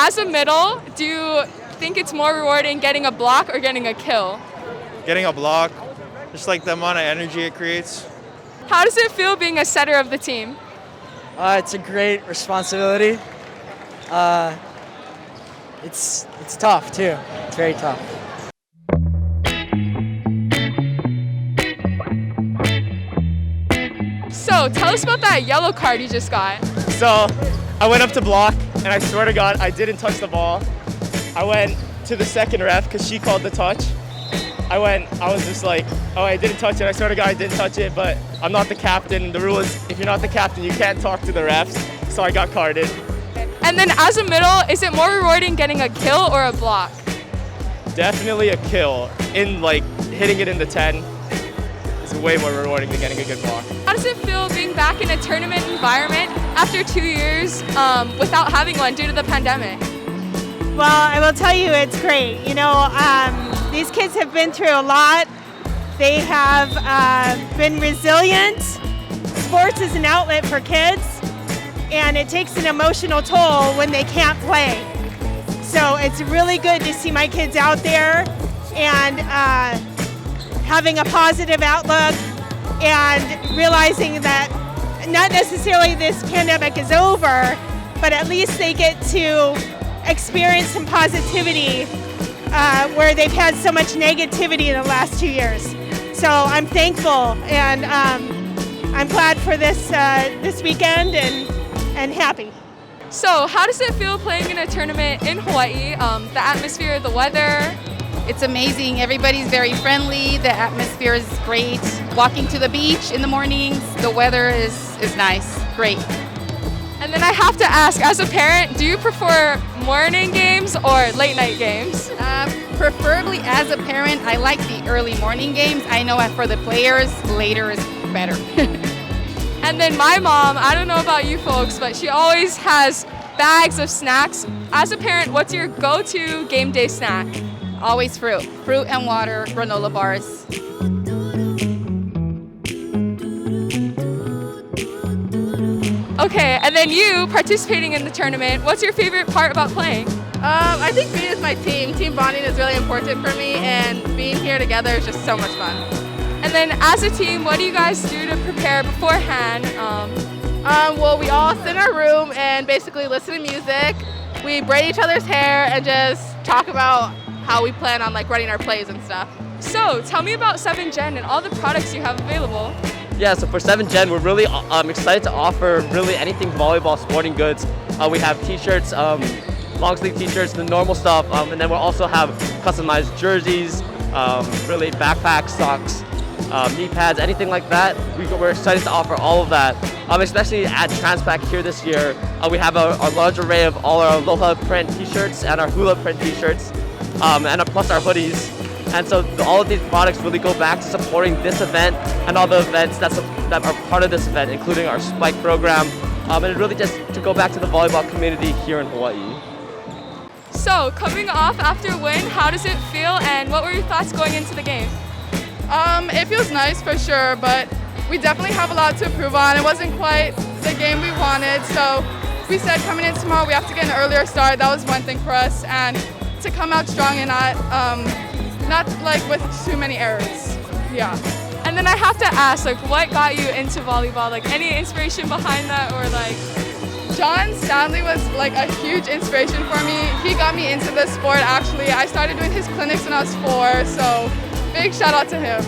as a middle, do you think it's more rewarding getting a block or getting a kill? Getting a block, just like the amount of energy it creates. How does it feel being a setter of the team? It's a great responsibility. It's tough too. It's very tough. So tell us about that yellow card you just got. So I went up to block, and I swear to God, I didn't touch the ball. I went to the second ref because she called the touch. I was just like, oh, I didn't touch it. I swear to God, I didn't touch it, but I'm not the captain. The rule is if you're not the captain, you can't talk to the refs. So I got carded. And then as a middle, is it more rewarding getting a kill or a block? Definitely a kill. In like hitting it in the 10 is way more rewarding than getting a good block. How does it feel being back in a tournament environment after 2 years without having one due to the pandemic? Well, I will tell you it's great. These kids have been through a lot. They have been resilient. Sports is an outlet for kids, and it takes an emotional toll when they can't play. So it's really good to see my kids out there and having a positive outlook and realizing that not necessarily this pandemic is over, but at least they get to experience some positivity where they've had so much negativity in the last 2 years. So I'm thankful, and I'm glad for this weekend and happy. So how does it feel playing in a tournament in Hawaii? The atmosphere, the weather? It's amazing. Everybody's very friendly. The atmosphere is great. Walking to the beach in the mornings, the weather is nice. Great. And then I have to ask, as a parent, do you prefer morning games or late night games? Preferably as a parent, I like the early morning games. I know for the players, later is better. And then my mom, I don't know about you folks, but she always has bags of snacks. As a parent, what's your go-to game day snack? Always fruit. Fruit and water, granola bars. Okay, and then you participating in the tournament, what's your favorite part about playing? I think being with my team. Team bonding is really important for me, and being here together is just so much fun. And then as a team, what do you guys do to prepare beforehand? Well, we all sit in our room and basically listen to music. We braid each other's hair and just talk about how we plan on running our plays and stuff. So tell me about 7 Gen and all the products you have available. Yeah, so for 7 Gen, we're really excited to offer really anything volleyball sporting goods. We have t-shirts, long sleeve t-shirts, the normal stuff, and then we'll also have customized jerseys, really backpacks, socks, knee pads, anything like that. We're excited to offer all of that, especially at TransPacific here this year. We have a large array of all our Aloha print t-shirts and our Hula print t-shirts, and plus our hoodies. And so all of these products really go back to supporting this event and all the events that are part of this event, including our Spike program, and really just to go back to the volleyball community here in Hawaii. So coming off after a win, how does it feel, and what were your thoughts going into the game? It feels nice for sure, but we definitely have a lot to improve on. It wasn't quite the game we wanted, so we said coming in tomorrow we have to get an earlier start. That was one thing for us, and to come out strong and not with too many errors. Yeah. And then I have to ask, what got you into volleyball? Any inspiration behind that, or John Stanley was a huge inspiration for me. He got me into this sport actually. I started doing his clinics when I was 4, so big shout out to him.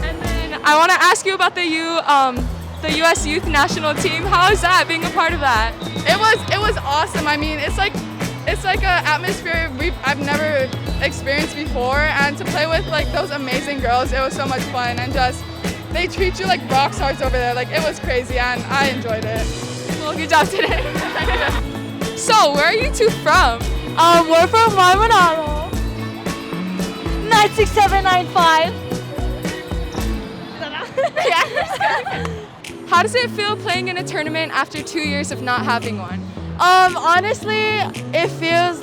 And then I want to ask you about the U.S. Youth National Team. How is that, being a part of that? It was awesome. I mean, it's like an atmosphere I've never experienced before, and to play with those amazing girls, it was so much fun, and just they treat you like rock stars over there. It was crazy, and I enjoyed it. Well, good job today. So, where are you two from? We're from Marmanalo. 96795. How does it feel playing in a tournament after 2 years of not having one? Honestly, it feels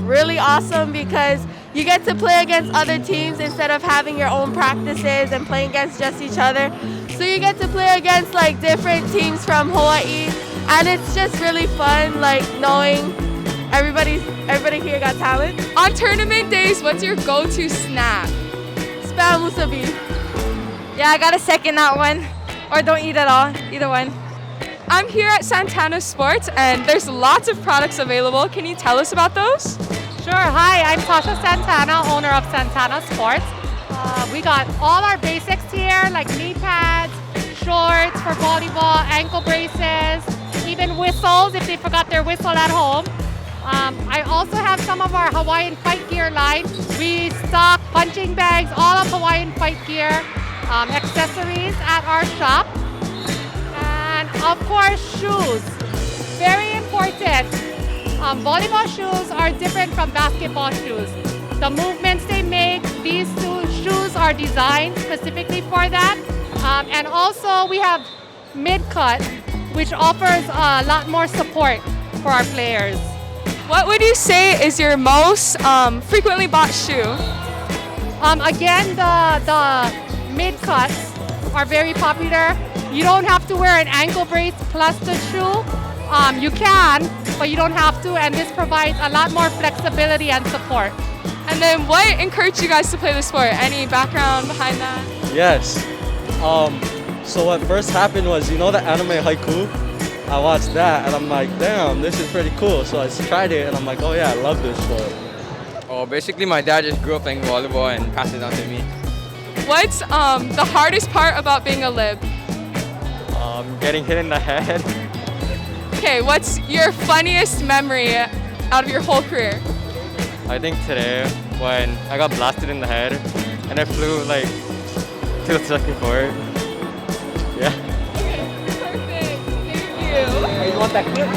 really awesome because you get to play against other teams instead of having your own practices and playing against just each other. So you get to play against different teams from Hawaii, and it's just really fun knowing everybody here got talent. On tournament days, what's your go-to snack? Spam musabi. Yeah, I gotta second that one. Or don't eat at all, either one. I'm here at Santana Sports and there's lots of products available. Can you tell us about those? Sure. Hi, I'm Tasha Santana, owner of Santana Sports. We got all our basics here, like knee pads, shorts for volleyball, ankle braces, even whistles if they forgot their whistle at home. I also have some of our Hawaiian fight gear line. We stock punching bags, all of Hawaiian fight gear, accessories at our shop. And of course, shoes. Very important. Volleyball shoes are different from basketball shoes. The movements they make, these two shoes are designed specifically for that. And also we have mid-cut, which offers a lot more support for our players. What would you say is your most frequently bought shoe? Again, the mid-cuts are very popular. You don't have to wear an ankle brace plus the shoe. You can, but you don't have to, and this provides a lot more flexibility and support. And then what encouraged you guys to play the sport? Any background behind that? Yes. So what first happened was, you know the anime Haiku? I watched that and I'm like, damn, this is pretty cool. So I tried it and I'm like, oh yeah, I love this sport. Oh, basically my dad just grew up playing volleyball and passed it on to me. What's the hardest part about being a lib? Getting hit in the head. Okay, what's your funniest memory out of your whole career? I think today when I got blasted in the head and I flew like to the second court. Yeah. Perfect, thank you. You want that clip?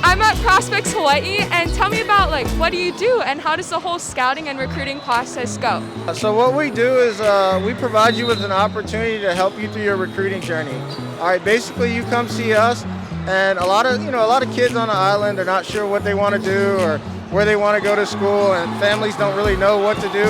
I'm at Prospects Hawaii, and tell me about what do you do and how does the whole scouting and recruiting process go? So what we do is we provide you with an opportunity to help you through your recruiting journey. All right, basically you come see us, and a lot of kids on the island are not sure what they want to do or where they want to go to school, and families don't really know what to do.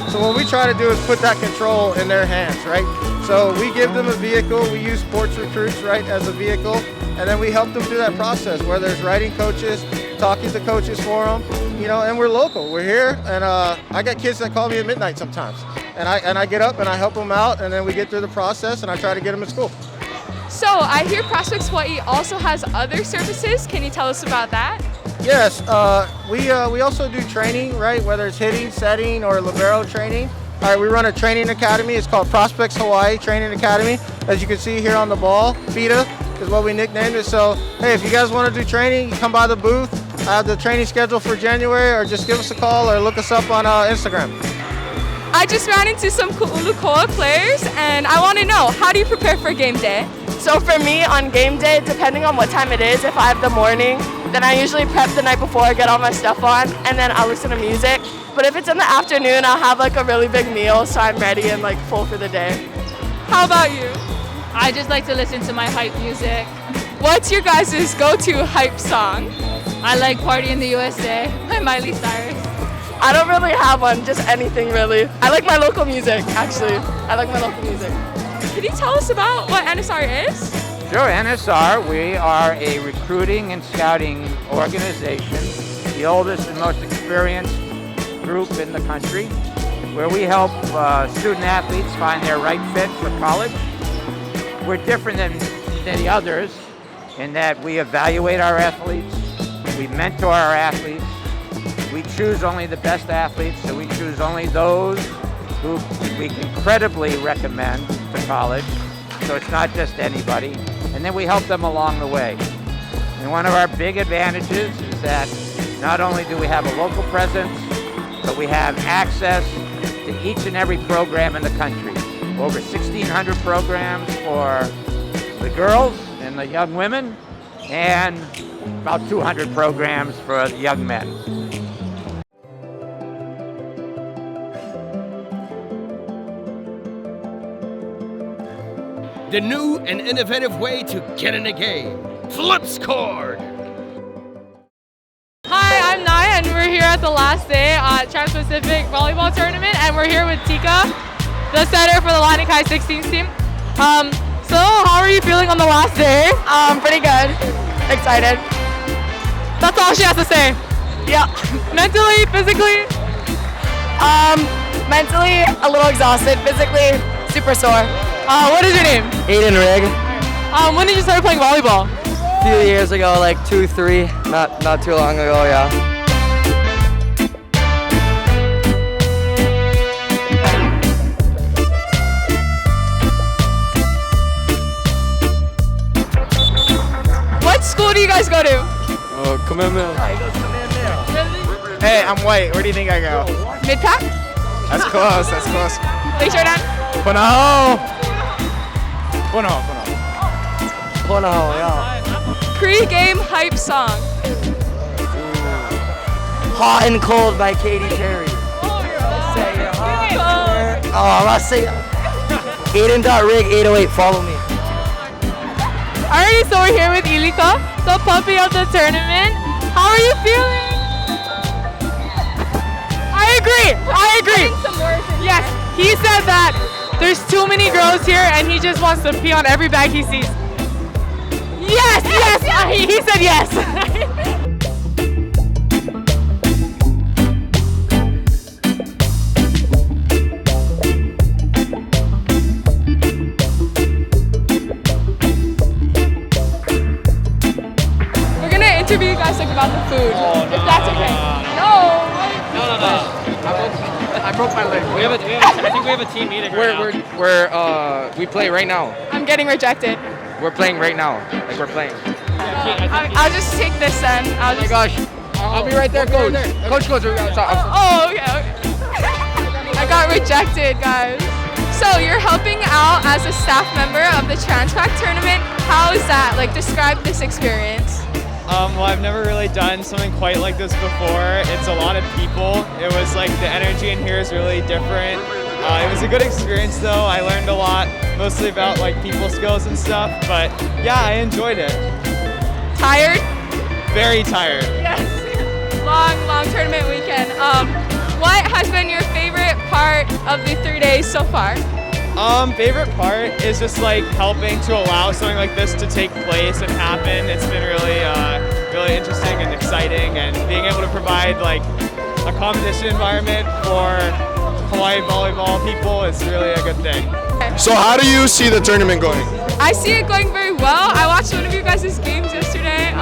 So what we try to do is put that control in their hands, right? So we give them a vehicle. We use Sports Recruits, right, as a vehicle, and then we help them through that process, whether it's writing coaches, talking to coaches for them, and we're local. We're here, and I got kids that call me at midnight sometimes, and I get up and I help them out, and then we get through the process, and I try to get them to school. So I hear Prospects Hawaii also has other services. Can you tell us about that? Yes, we also do training, right? Whether it's hitting, setting, or libero training. All right, we run a training academy. It's called Prospects Hawaii Training Academy. As you can see here on the ball, FITA is what we nicknamed it. So, hey, if you guys want to do training, you come by the booth. I have the training schedule for January, or just give us a call or look us up on Instagram. I just ran into some Ku'ulukoa players, and I want to know, how do you prepare for game day? So for me, on game day, depending on what time it is, if I have the morning, then I usually prep the night before, get all my stuff on, and then I'll listen to music. But if it's in the afternoon, I'll have a really big meal, so I'm ready and full for the day. How about you? I just like to listen to my hype music. What's your guys' go-to hype song? I like Party in the USA by Miley Cyrus. I don't really have one, just anything really. I like my local music, actually. I like my local music. Can you tell us about what NSR is? Sure, NSR, we are a recruiting and scouting organization, the oldest and most experienced group in the country, where we help student athletes find their right fit for college. We're different than the others in that we evaluate our athletes, we mentor our athletes, we choose only the best athletes, so we choose only those who we can credibly recommend to college, so it's not just anybody, and then we help them along the way. And one of our big advantages is that not only do we have a local presence, but we have access to each and every program in the country. Over 1,600 programs for the girls and the young women, and about 200 programs for the young men. The new and innovative way to get in a game. FlipScore! Hi, I'm Naya, and we're here at the last day at TransPacific volleyball tournament, and we're here with Tika, the setter for the Latin Kai 16s team. So how are you feeling on the last day? Pretty good. Excited. That's all she has to say. Yeah. Mentally, physically? Mentally a little exhausted, physically super sore. What is your name? Aiden Rigg. When did you start playing volleyball? A few years ago, like 2, 3, not too long ago, yeah. What school do you guys go to? Kamehameha. Hey, I'm white. Where do you think I go? Mid-pack? That's close. That's close. Lakeshore Dan? Punaho. Punaho, yeah. Pre-game hype song. Hot and Cold by Katy Perry. I'm about to say Aiden.Rigg 808, follow me. Alright, so we're here with Ilika, the puppy of the tournament. How are you feeling? I agree. Yes, he said that there's too many girls here and he just wants to pee on every bag he sees. Yes. He said yes. Interview you guys about the food, if that's okay. No. I broke my leg. I think we have a team meeting right now. We play right now. I'm getting rejected. We're playing right now. Like we're playing. I'll just take this then. Oh my gosh. I'll be right there, coach. Coach. Oh, okay. I got rejected, guys. So you're helping out as a staff member of the TransPac tournament. How is that? Like, describe this experience. Well, I've never really done something quite like this before. It's a lot of people. It was like the energy in here is really different. It was a good experience though. I learned a lot, mostly about like people skills and stuff, but yeah, I enjoyed it. Tired? Very tired. Yes. Long tournament weekend. What has been your favorite part of the 3 days so far? Favorite part is just like helping to allow something like this to take place and happen. It's been really interesting and exciting, and being able to provide like a competition environment for Hawaii volleyball people is really a good thing. So how do you see the tournament going? I see it going very well. I watched one of you guys' games yesterday.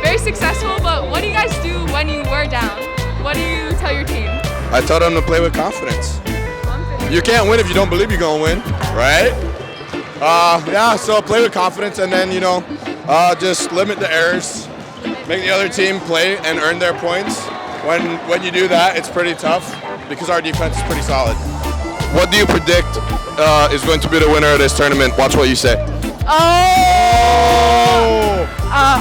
Very successful, but what do you guys do when you were down? What do you tell your team? I tell them to play with confidence. You can't win if you don't believe you're gonna win, right? Yeah, so play with confidence, and then, just limit the errors. Make the other team play and earn their points. When you do that, it's pretty tough because our defense is pretty solid. What do you predict is going to be the winner of this tournament? Watch what you say.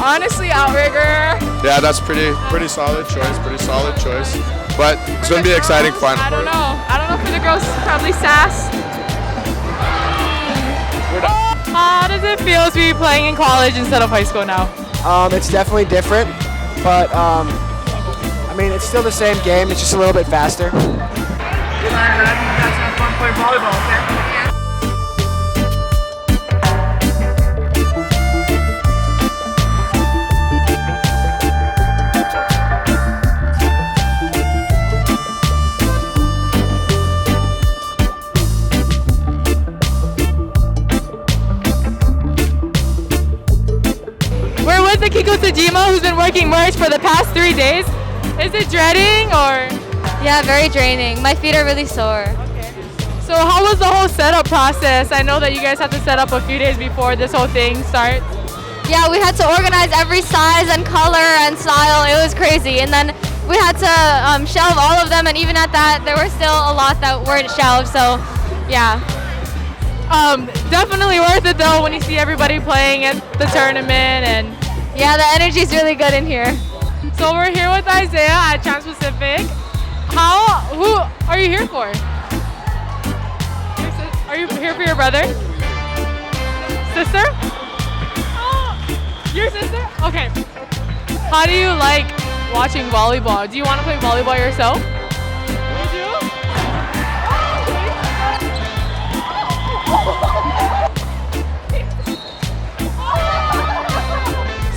Honestly, Outrigger. Yeah, that's pretty solid choice. But it's going to be an exciting final. I don't know for the girls, probably Sass. How does it feel to be playing in college instead of high school now? It's definitely different, but I mean, it's still the same game. It's just a little bit faster. You guys have fun playing volleyball, okay? We're with Akiko Tajima, who's been working merch for the past 3 days. Is it dreading or? Yeah, very draining. My feet are really sore. Okay. So how was the whole setup process? I know that you guys had to set up a few days before this whole thing starts. Yeah, we had to organize every size and color and style. It was crazy. And then we had to shelve all of them, and even at that, there were still a lot that weren't shelved, so yeah. Definitely worth it though when you see everybody playing at the tournament, and yeah, the energy's really good in here. So we're here with Isaiah at TransPacific. Who are you here for? Are you here for your brother? Sister? Oh, your sister? Okay. How do you like watching volleyball? Do you want to play volleyball yourself? You do?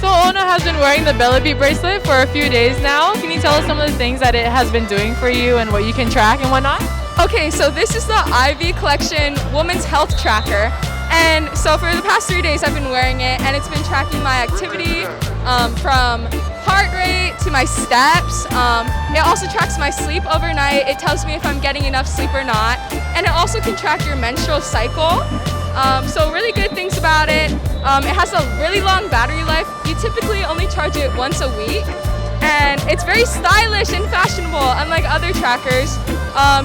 So Ona, has been wearing the Bellaby bracelet for a few days now. Can you tell us some of the things that it has been doing for you and what you can track and whatnot? Okay, so this is the Ivy Collection Women's Health Tracker. And so for the past 3 days I've been wearing it, and it's been tracking my activity from heart rate to my steps. It also tracks my sleep overnight. It tells me if I'm getting enough sleep or not. And it also can track your menstrual cycle. So really good things about it. It has a really long battery life. You typically only charge it once a week. And it's very stylish and fashionable, unlike other trackers.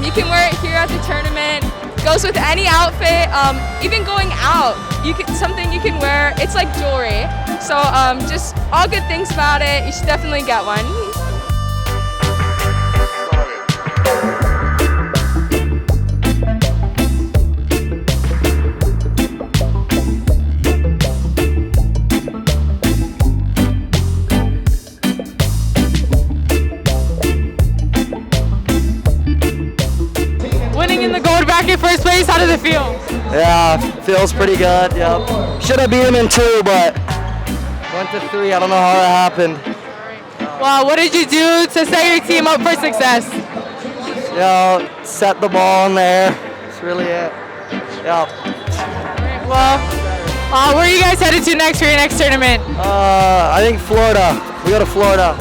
You can wear it here at the tournament. Goes with any outfit, even going out. Something you can wear. It's like jewelry. So just all good things about it. You should definitely get one. Winning in the gold bracket first place, how did it feel? Yeah, feels pretty good. Yep. Should have beat him in 2, but went to 3. I don't know how that happened. Well, what did you do to set your team up for success? You know, set the ball in there. That's really it. Yep. Well, where are you guys headed to next for your next tournament? I think Florida. We go to Florida.